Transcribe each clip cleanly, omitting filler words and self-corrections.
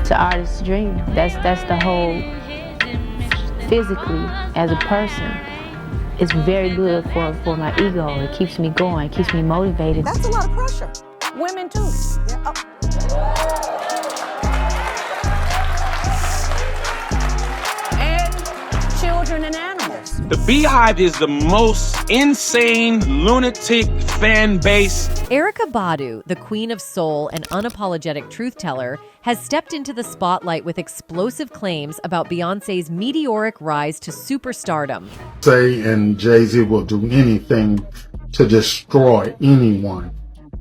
It's an artist's dream. That's the whole. Physically, as a person, it's very good for my ego. It keeps me going, it keeps me motivated. That's a lot of pressure. Women too. Yeah. And children and animals. The Beehive is the most insane, lunatic fan base. Erykah Badu, the queen of soul and unapologetic truth teller, has stepped into the spotlight with explosive claims about Beyonce's meteoric rise to superstardom. Beyonce and Jay-Z will do anything to destroy anyone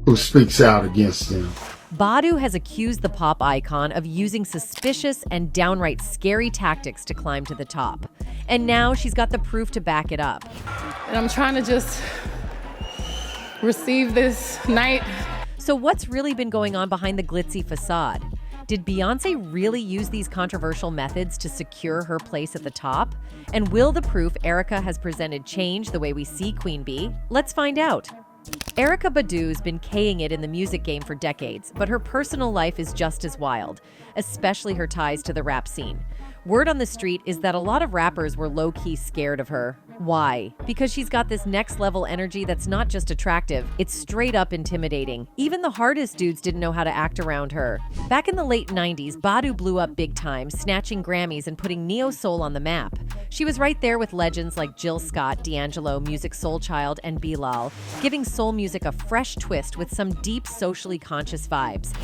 who speaks out against them. Badu has accused the pop icon of using suspicious and downright scary tactics to climb to the top. And now she's got the proof to back it up. And I'm trying to just receive this night. So what's really been going on behind the glitzy facade? Did Beyonce really use these controversial methods to secure her place at the top? And will the proof Erykah has presented change the way we see Queen Bee? Let's find out. Erykah Badu's been K-ing it in the music game for decades, but her personal life is just as wild, especially her ties to the rap scene. Word on the street is that a lot of rappers were low-key scared of her. Why? Because she's got this next-level energy that's not just attractive, it's straight-up intimidating. Even the hardest dudes didn't know how to act around her. Back in the late 90s, Badu blew up big time, snatching Grammys and putting neo-soul on the map. She was right there with legends like Jill Scott, D'Angelo, Music Soul Child, and Bilal, giving soul music a fresh twist with some deep, socially conscious vibes.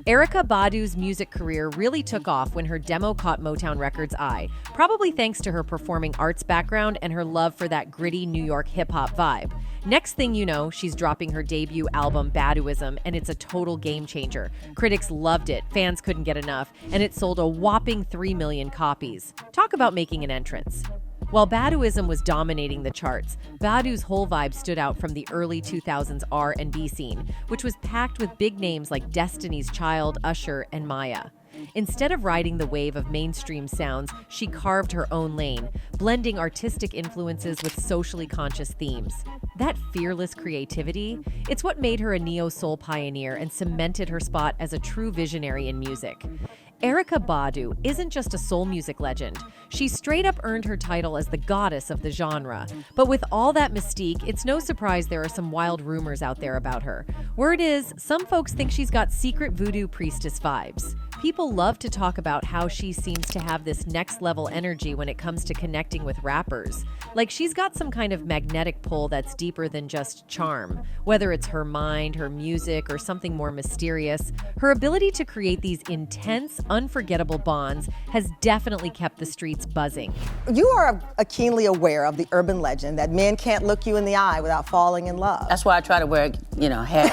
Erykah Badu's music career really took off when her demo caught Motown Records' eye, probably thanks to her performing arts background and her love for that gritty New York hip-hop vibe. Next thing you know, she's dropping her debut album, Baduism, and it's a total game changer. Critics loved it, fans couldn't get enough, and it sold a whopping 3 million copies. Talk about making an entrance. While Baduism was dominating the charts, Badu's whole vibe stood out from the early 2000s R&B scene, which was packed with big names like Destiny's Child, Usher, and Maya. Instead of riding the wave of mainstream sounds, she carved her own lane, blending artistic influences with socially conscious themes. That fearless creativity, it's what made her a neo-soul pioneer and cemented her spot as a true visionary in music. Erykah Badu isn't just a soul music legend. She straight up earned her title as the goddess of the genre. But with all that mystique, it's no surprise there are some wild rumors out there about her. Word is, some folks think she's got secret voodoo priestess vibes. People love to talk about how she seems to have this next-level energy when it comes to connecting with rappers. Like she's got some kind of magnetic pull that's deeper than just charm. Whether it's her mind, her music, or something more mysterious, her ability to create these intense, unforgettable bonds has definitely kept the streets buzzing. You are keenly aware of the urban legend that men can't look you in the eye without falling in love. That's why I try to wear, hair.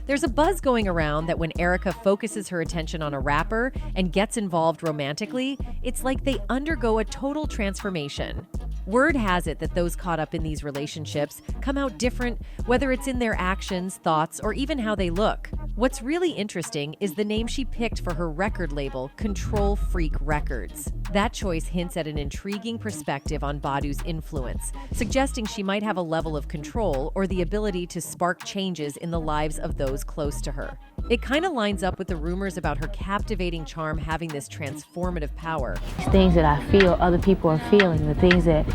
There's a buzz going around that when Erykah focuses her attention on a rapper and gets involved romantically, it's like they undergo a total transformation. Word has it that those caught up in these relationships come out different, whether it's in their actions, thoughts, or even how they look. What's really interesting is the name she picked for her record label, Control Freak Records. That choice hints at an intriguing perspective on Badu's influence, suggesting she might have a level of control or the ability to spark changes in the lives of those close to her. It kind of lines up with the rumors about her captivating charm having this transformative power. Things that I feel other people are feeling, the things that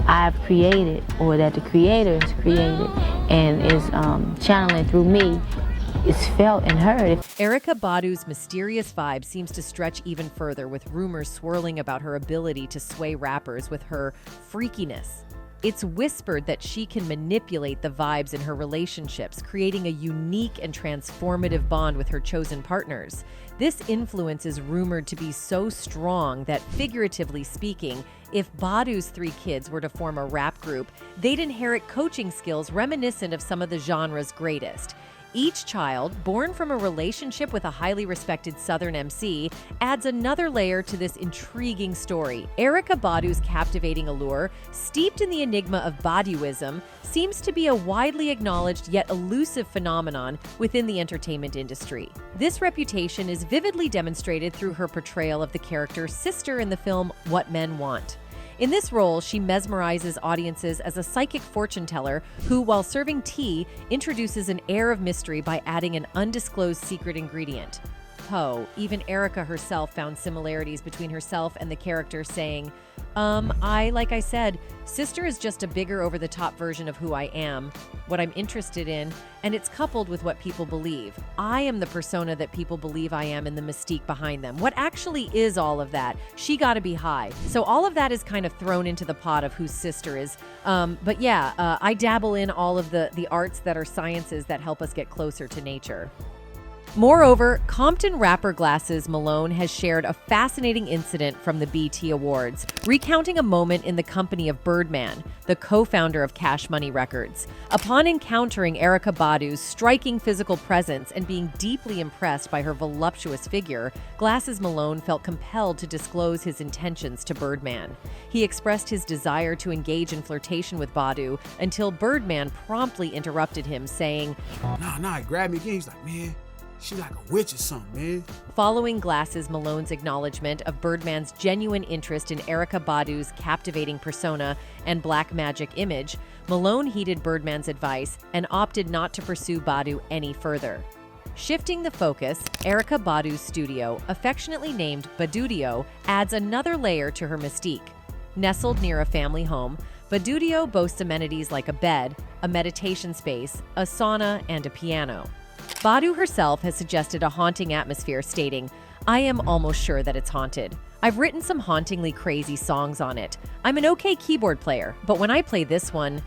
I've created or that the creator has created and is channeling through me, it's felt and heard. Erykah Badu's mysterious vibe seems to stretch even further, with rumors swirling about her ability to sway rappers with her freakiness. It's whispered that she can manipulate the vibes in her relationships, creating a unique and transformative bond with her chosen partners. This influence is rumored to be so strong that, figuratively speaking, if Badu's 3 kids were to form a rap group, they'd inherit coaching skills reminiscent of some of the genre's greatest. Each child, born from a relationship with a highly respected Southern MC, adds another layer to this intriguing story. Erykah Badu's captivating allure, steeped in the enigma of Baduism, seems to be a widely acknowledged yet elusive phenomenon within the entertainment industry. This reputation is vividly demonstrated through her portrayal of the character Sister in the film What Men Want. In this role, she mesmerizes audiences as a psychic fortune teller who, while serving tea, introduces an air of mystery by adding an undisclosed secret ingredient. Even Erykah herself found similarities between herself and the character, saying, like I said, sister is just a bigger over-the-top version of who I am, what I'm interested in, and it's coupled with what people believe. I am the persona that people believe I am and the mystique behind them. What actually is all of that? She gotta be high. So all of that is kind of thrown into the pot of who sister is. But yeah, I dabble in all of the arts that are sciences that help us get closer to nature. Moreover, Compton rapper Glasses Malone has shared a fascinating incident from the BET Awards, recounting a moment in the company of Birdman, the co-founder of Cash Money Records. Upon encountering Erykah Badu's striking physical presence and being deeply impressed by her voluptuous figure, Glasses Malone felt compelled to disclose his intentions to Birdman. He expressed his desire to engage in flirtation with Badu until Birdman promptly interrupted him, saying, Nah, he grabbed me again. He's like, man, she like a witch or something, man. Following Glasses Malone's acknowledgement of Birdman's genuine interest in Erykah Badu's captivating persona and black magic image, Malone heeded Birdman's advice and opted not to pursue Badu any further. Shifting the focus, Erykah Badu's studio, affectionately named Badudio, adds another layer to her mystique. Nestled near a family home, Badudio boasts amenities like a bed, a meditation space, a sauna, and a piano. Badu herself has suggested a haunting atmosphere, stating, "I am almost sure that it's haunted. I've written some hauntingly crazy songs on it. I'm an okay keyboard player, but when I play this one,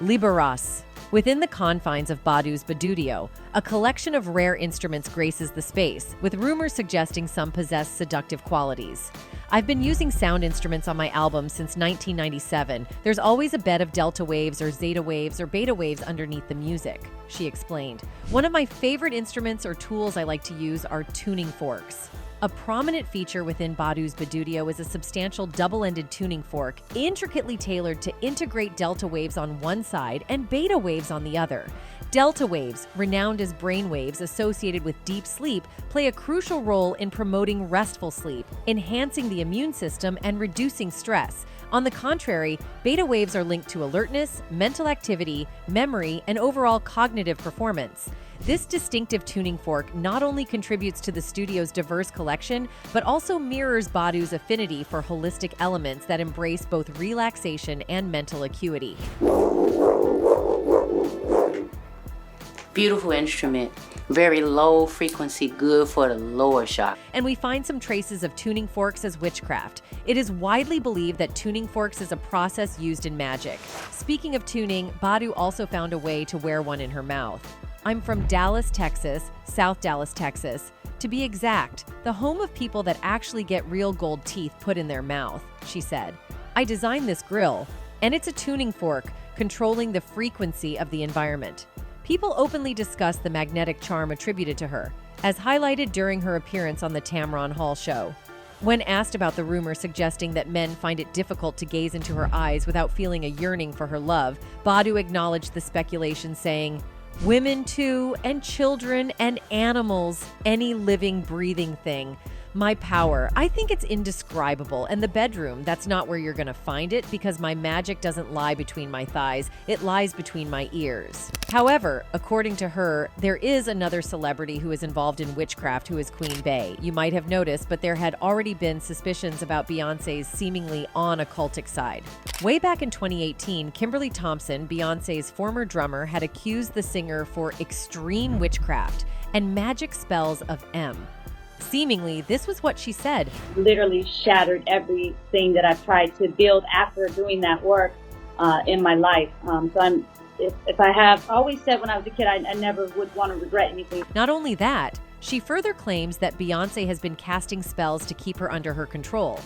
Liberas." Within the confines of Badu's Badudio, a collection of rare instruments graces the space, with rumors suggesting some possess seductive qualities. "I've been using sound instruments on my album since 1997. There's always a bed of delta waves or zeta waves or beta waves underneath the music," she explained. "One of my favorite instruments or tools I like to use are tuning forks." A prominent feature within Badu's Badudio is a substantial double-ended tuning fork, intricately tailored to integrate delta waves on one side and beta waves on the other. Delta waves, renowned as brain waves associated with deep sleep, play a crucial role in promoting restful sleep, enhancing the immune system, and reducing stress. On the contrary, beta waves are linked to alertness, mental activity, memory, and overall cognitive performance. This distinctive tuning fork not only contributes to the studio's diverse collection, but also mirrors Badu's affinity for holistic elements that embrace both relaxation and mental acuity. Beautiful instrument, very low frequency, good for the lower chakra. And we find some traces of tuning forks as witchcraft. It is widely believed that tuning forks is a process used in magic. Speaking of tuning, Badu also found a way to wear one in her mouth. "I'm from Dallas, Texas, South Dallas, Texas. To be exact, the home of people that actually get real gold teeth put in their mouth," she said. "I designed this grill, and it's a tuning fork, controlling the frequency of the environment." People openly discuss the magnetic charm attributed to her, as highlighted during her appearance on the Tamron Hall show. When asked about the rumor suggesting that men find it difficult to gaze into her eyes without feeling a yearning for her love, Badu acknowledged the speculation, saying, "Women too, and children and animals, any living, breathing thing. My power, I think it's indescribable, and the bedroom, that's not where you're gonna find it because my magic doesn't lie between my thighs, it lies between my ears." However, according to her, there is another celebrity who is involved in witchcraft who is Queen Bey. You might have noticed, but there had already been suspicions about Beyonce's seemingly on-occultic side. Way back in 2018, Kimberly Thompson, Beyonce's former drummer, had accused the singer for extreme witchcraft and magic spells of M. Seemingly, this was what she said. Literally shattered everything that I've tried to build after doing that work in my life. If I have always said when I was a kid, I never would want to regret anything. Not only that, she further claims that Beyonce has been casting spells to keep her under her control,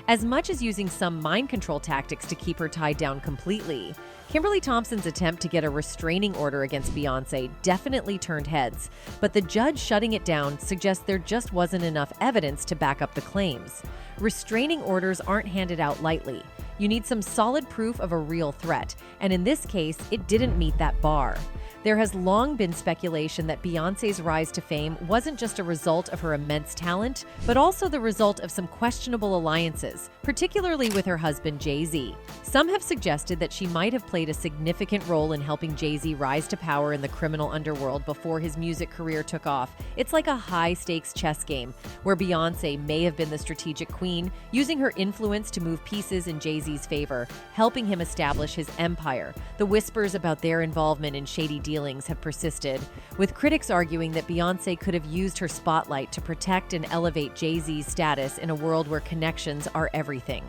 as much as using some mind control tactics to keep her tied down completely. Kimberly Thompson's attempt to get a restraining order against Beyonce definitely turned heads, but the judge shutting it down suggests there just wasn't enough evidence to back up the claims. Restraining orders aren't handed out lightly. You need some solid proof of a real threat, and in this case, it didn't meet that bar. There has long been speculation that Beyonce's rise to fame wasn't just a result of her immense talent, but also the result of some questionable alliances. challenges, particularly with her husband Jay-Z. Some have suggested that she might have played a significant role in helping Jay-Z rise to power in the criminal underworld before his music career took off. It's like a high-stakes chess game, where Beyonce may have been the strategic queen, using her influence to move pieces in Jay-Z's favor, helping him establish his empire. The whispers about their involvement in shady dealings have persisted, with critics arguing that Beyonce could have used her spotlight to protect and elevate Jay-Z's status in a world where connections are everything.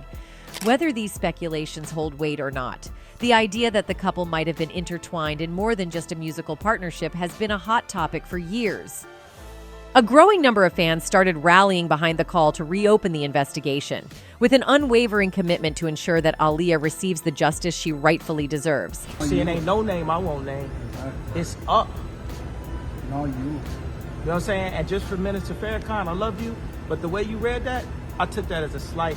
Whether these speculations hold weight or not, the idea that the couple might have been intertwined in more than just a musical partnership has been a hot topic for years. A growing number of fans started rallying behind the call to reopen the investigation, with an unwavering commitment to ensure that Aaliyah receives the justice she rightfully deserves. See, it ain't no name I won't name. It's up. No, you. You know what I'm saying? And just for Minister Farrakhan, I love you, but the way you read that, I took that as a slight.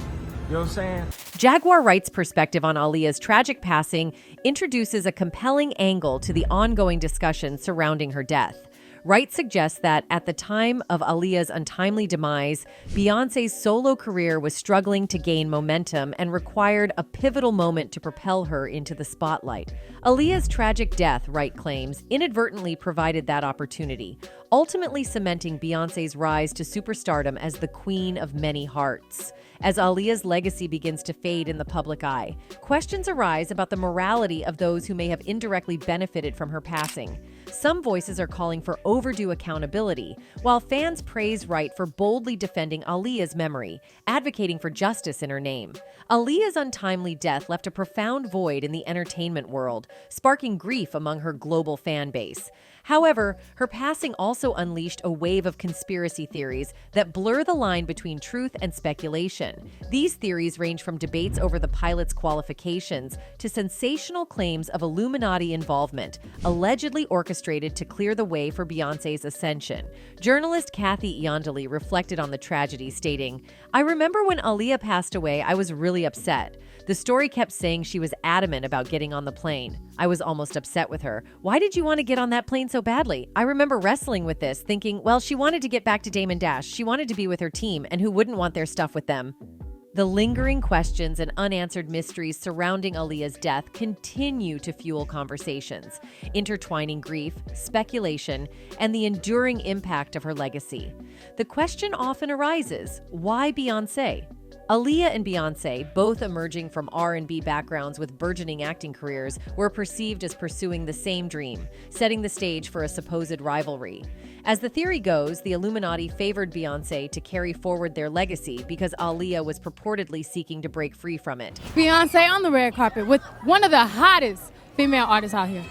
You know what I'm saying? Jaguar Wright's perspective on Aaliyah's tragic passing introduces a compelling angle to the ongoing discussion surrounding her death. Wright suggests that at the time of Aaliyah's untimely demise, Beyonce's solo career was struggling to gain momentum and required a pivotal moment to propel her into the spotlight. Aaliyah's tragic death, Wright claims, inadvertently provided that opportunity, ultimately cementing Beyonce's rise to superstardom as the queen of many hearts. As Aaliyah's legacy begins to fade in the public eye, questions arise about the morality of those who may have indirectly benefited from her passing. Some voices are calling for overdue accountability, while fans praise Wright for boldly defending Aaliyah's memory, advocating for justice in her name. Aaliyah's untimely death left a profound void in the entertainment world, sparking grief among her global fan base. However, her passing also unleashed a wave of conspiracy theories that blur the line between truth and speculation. These theories range from debates over the pilot's qualifications to sensational claims of Illuminati involvement, allegedly orchestrated to clear the way for Beyonce's ascension. Journalist Kathy Iondoli reflected on the tragedy, stating, "I remember when Aaliyah passed away, I was really upset. The story kept saying she was adamant about getting on the plane. I was almost upset with her. Why did you want to get on that plane so badly? I remember wrestling with this, thinking, well, she wanted to get back to Damon Dash. She wanted to be with her team, and who wouldn't want their stuff with them?" The lingering questions and unanswered mysteries surrounding Aaliyah's death continue to fuel conversations, intertwining grief, speculation, and the enduring impact of her legacy. The question often arises, why Beyonce? Aaliyah and Beyonce, both emerging from R&B backgrounds with burgeoning acting careers, were perceived as pursuing the same dream, setting the stage for a supposed rivalry. As the theory goes, the Illuminati favored Beyonce to carry forward their legacy because Aaliyah was purportedly seeking to break free from it. Beyonce on the red carpet with one of the hottest female artists out here,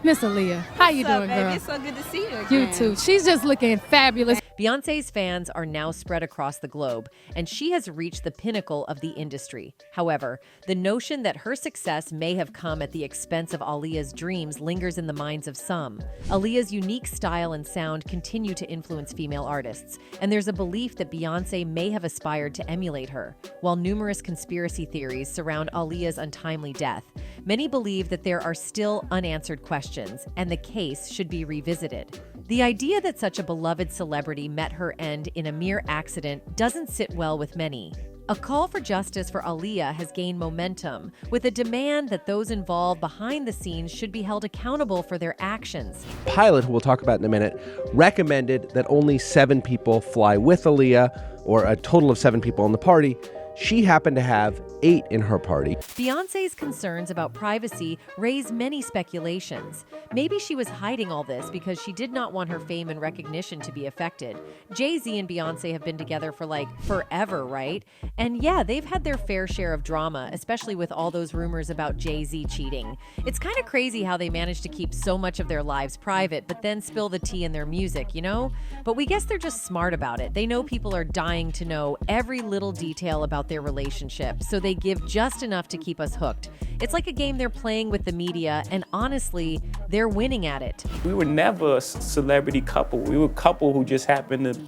Miss Aaliyah. How you doing, girl? It's so good to see you again. You too. She's just looking fabulous. Beyonce's fans are now spread across the globe, and she has reached the pinnacle of the industry. However, the notion that her success may have come at the expense of Aaliyah's dreams lingers in the minds of some. Aaliyah's unique style and sound continue to influence female artists, and there's a belief that Beyonce may have aspired to emulate her. While numerous conspiracy theories surround Aaliyah's untimely death, many believe that there are still unanswered questions, and the case should be revisited. The idea that such a beloved celebrity met her end in a mere accident doesn't sit well with many. A call for justice for Aaliyah has gained momentum, with a demand that those involved behind the scenes should be held accountable for their actions. Pilot, who we'll talk about in a minute, recommended that only 7 people fly with Aaliyah, or a total of 7 people in the party. She happened to have 8 in her party. Beyonce's concerns about privacy raise many speculations. Maybe she was hiding all this because she did not want her fame and recognition to be affected. Jay-Z and Beyonce have been together for like forever, right? And yeah, they've had their fair share of drama, especially with all those rumors about Jay-Z cheating. It's kind of crazy how they manage to keep so much of their lives private, but then spill the tea in their music, you know? But we guess they're just smart about it. They know people are dying to know every little detail about their relationship, so they give just enough to keep us hooked. It's like a game they're playing with the media, and honestly, they're winning at it. We were never a celebrity couple. We were a couple who just happened to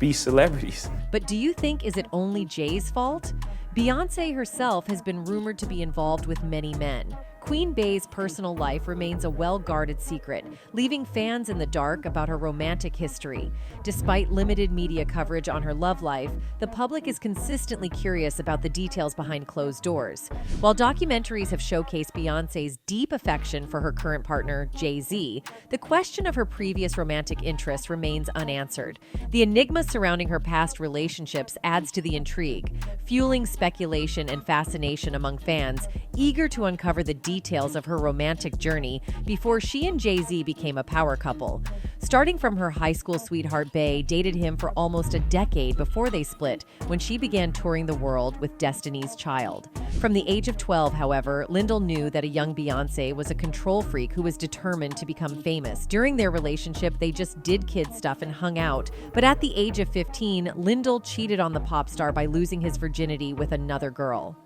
be celebrities. But do you think, is it only Jay's fault? Beyonce herself has been rumored to be involved with many men. Queen Bey's personal life remains a well-guarded secret, leaving fans in the dark about her romantic history. Despite limited media coverage on her love life, the public is consistently curious about the details behind closed doors. While documentaries have showcased Beyonce's deep affection for her current partner, Jay-Z, the question of her previous romantic interests remains unanswered. The enigma surrounding her past relationships adds to the intrigue, fueling speculation and fascination among fans, eager to uncover the details of her romantic journey before she and Jay-Z became a power couple. Starting from her high school sweetheart, Bey dated him for almost a decade before they split, when she began touring the world with Destiny's Child. From the age of 12, however, Lyndall knew that a young Beyonce was a control freak who was determined to become famous. During their relationship, they just did kid stuff and hung out. But at the age of 15, Lyndall cheated on the pop star by losing his virginity with another girl.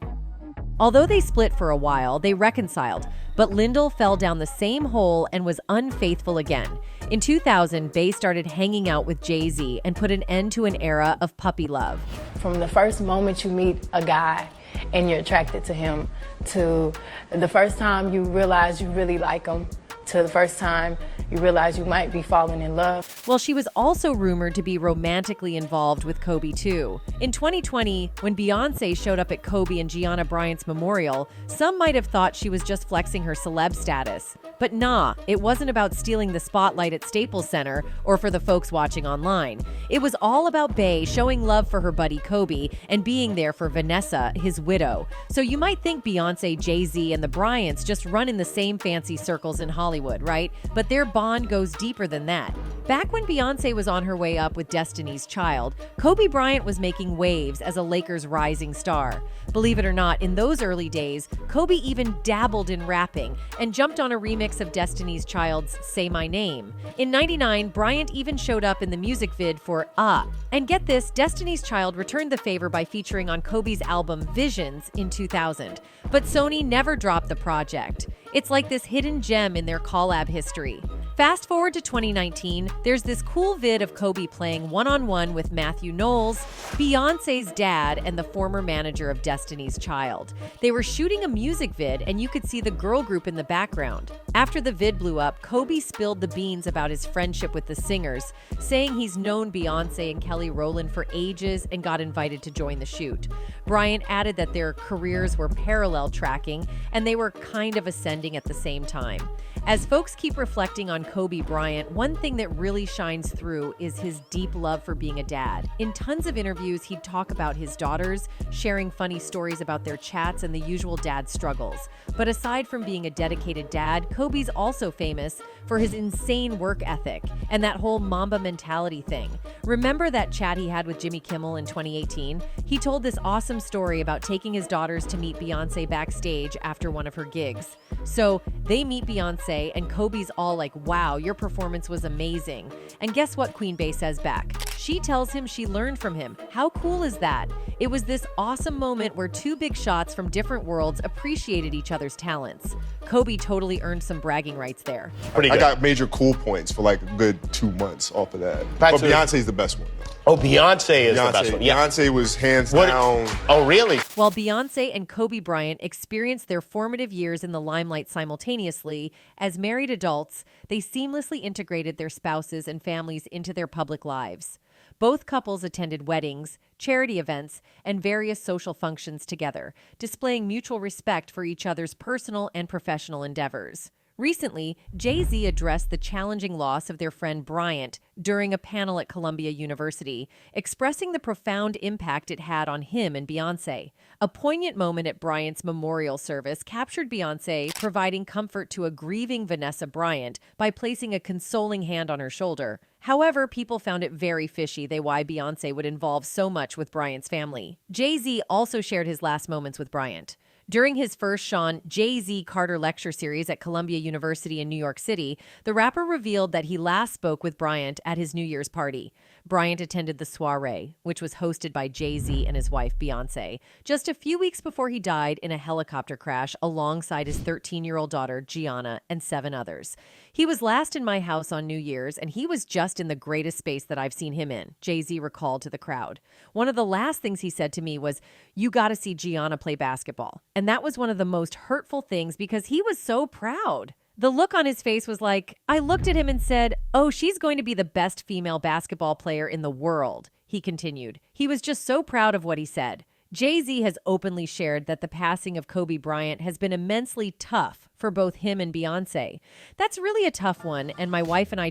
Although they split for a while, they reconciled, but Lyndall fell down the same hole and was unfaithful again. In 2000, Bey started hanging out with Jay-Z and put an end to an era of puppy love. From the first moment you meet a guy and you're attracted to him, to the first time you realize you really like him, to the first time you realize you might be falling in love. Well, she was also rumored to be romantically involved with Kobe too. In 2020, when Beyonce showed up at Kobe and Gianna Bryant's memorial, some might have thought she was just flexing her celeb status. But nah, it wasn't about stealing the spotlight at Staples Center or for the folks watching online. It was all about Bey showing love for her buddy Kobe and being there for Vanessa, his widow. So you might think Beyonce, Jay-Z, and the Bryants just run in the same fancy circles in Hollywood, right? But their bond goes deeper than that. Back when Beyonce was on her way up with Destiny's Child, Kobe Bryant was making waves as a Lakers rising star. Believe it or not, in those early days, Kobe even dabbled in rapping and jumped on a remix of Destiny's Child's Say My Name. In '99, Bryant even showed up in the music vid for And get this, Destiny's Child returned the favor by featuring on Kobe's album Visions in 2000. But Sony never dropped the project. It's like this hidden gem in their collab history. Fast forward to 2019, there's this cool vid of Kobe playing one-on-one with Matthew Knowles, Beyonce's dad and the former manager of Destiny's Child. They were shooting a music vid and you could see the girl group in the background. After the vid blew up, Kobe spilled the beans about his friendship with the singers, saying he's known Beyonce and Kelly Rowland for ages and got invited to join the shoot. Bryant added that their careers were parallel tracking and they were kind of ascending at the same time. As folks keep reflecting on Kobe Bryant, one thing that really shines through is his deep love for being a dad. In tons of interviews, he'd talk about his daughters, sharing funny stories about their chats and the usual dad struggles. But aside from being a dedicated dad, Kobe's also famous for his insane work ethic and that whole Mamba mentality thing. Remember that chat he had with Jimmy Kimmel in 2018? He told this awesome story about taking his daughters to meet Beyonce backstage after one of her gigs. So they meet Beyonce and Kobe's all like, wow, your performance was amazing. And guess what Queen Bey says back? She tells him she learned from him. How cool is that? It was this awesome moment where two big shots from different worlds appreciated each other's talents. Kobe totally earned some bragging rights there. I got major cool points for like a good 2 months off of that. But Beyonce's the best one. Oh, Beyonce is the best one. Yeah. Beyonce was hands down. Oh, really? While Beyonce and Kobe Bryant experienced their formative years in the limelight simultaneously, as married adults, they seamlessly integrated their spouses and families into their public lives. Both couples attended weddings, charity events, and various social functions together, displaying mutual respect for each other's personal and professional endeavors. Recently, Jay-Z addressed the challenging loss of their friend Bryant during a panel at Columbia University, expressing the profound impact it had on him and Beyonce. A poignant moment at Bryant's memorial service captured Beyonce providing comfort to a grieving Vanessa Bryant by placing a consoling hand on her shoulder. However, people found it very fishy why Beyonce would involve so much with Bryant's family. Jay-Z also shared his last moments with Bryant. During his first Sean Jay-Z Carter Lecture Series at Columbia University in New York City, the rapper revealed that he last spoke with Bryant at his New Year's party. Bryant attended the soiree, which was hosted by Jay-Z and his wife Beyonce, just a few weeks before he died in a helicopter crash alongside his 13-year-old daughter Gianna and 7 others. He was last in my house on New Year's, and he was just in the greatest space that I've seen him in, Jay-Z recalled to the crowd. One of the last things he said to me was, "You got to see Gianna play basketball." And that was one of the most hurtful things because he was so proud. The look on his face was like, I looked at him and said, "Oh, she's going to be the best female basketball player in the world," he continued. He was just so proud of what he said. Jay-Z has openly shared that the passing of Kobe Bryant has been immensely tough for both him and Beyonce. That's really a tough one, and my wife and I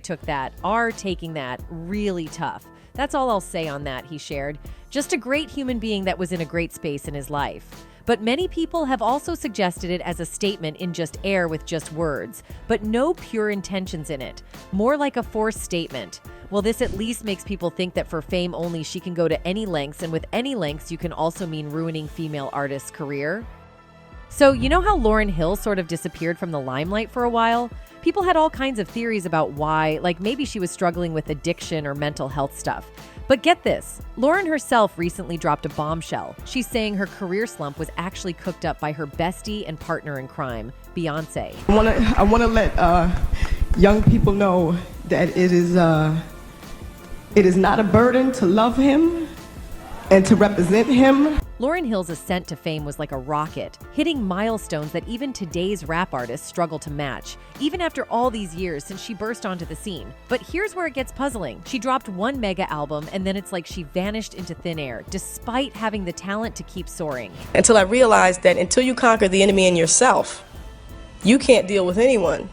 are taking that really tough. That's all I'll say on that, he shared. Just a great human being that was in a great space in his life. But many people have also suggested it as a statement in just air with just words, but no pure intentions in it. More like a forced statement. Well, this at least makes people think that for fame only she can go to any lengths, and with any lengths you can also mean ruining female artists' career. So, you know how Lauryn Hill sort of disappeared from the limelight for a while? People had all kinds of theories about why, like maybe she was struggling with addiction or mental health stuff. But get this, Lauryn herself recently dropped a bombshell. She's saying her career slump was actually cooked up by her bestie and partner in crime, Beyonce. I want to let young people know that it is not a burden to love him and to represent him. Lauryn Hill's ascent to fame was like a rocket, hitting milestones that even today's rap artists struggle to match, even after all these years since she burst onto the scene. But here's where it gets puzzling. She dropped one mega album, and then it's like she vanished into thin air, despite having the talent to keep soaring. Until I realized that until you conquer the enemy in yourself, you can't deal with anyone.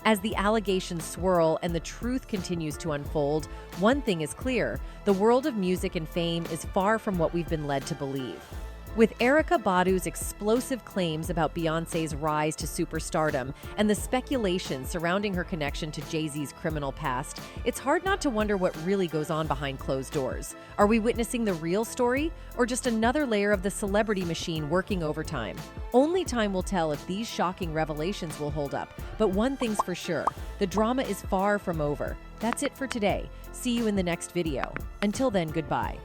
As the allegations swirl and the truth continues to unfold, one thing is clear: the world of music and fame is far from what we've been led to believe. With Erykah Badu's explosive claims about Beyonce's rise to superstardom and the speculation surrounding her connection to Jay-Z's criminal past, it's hard not to wonder what really goes on behind closed doors. Are we witnessing the real story, or just another layer of the celebrity machine working overtime? Only time will tell if these shocking revelations will hold up. But one thing's for sure, the drama is far from over. That's it for today. See you in the next video. Until then, goodbye.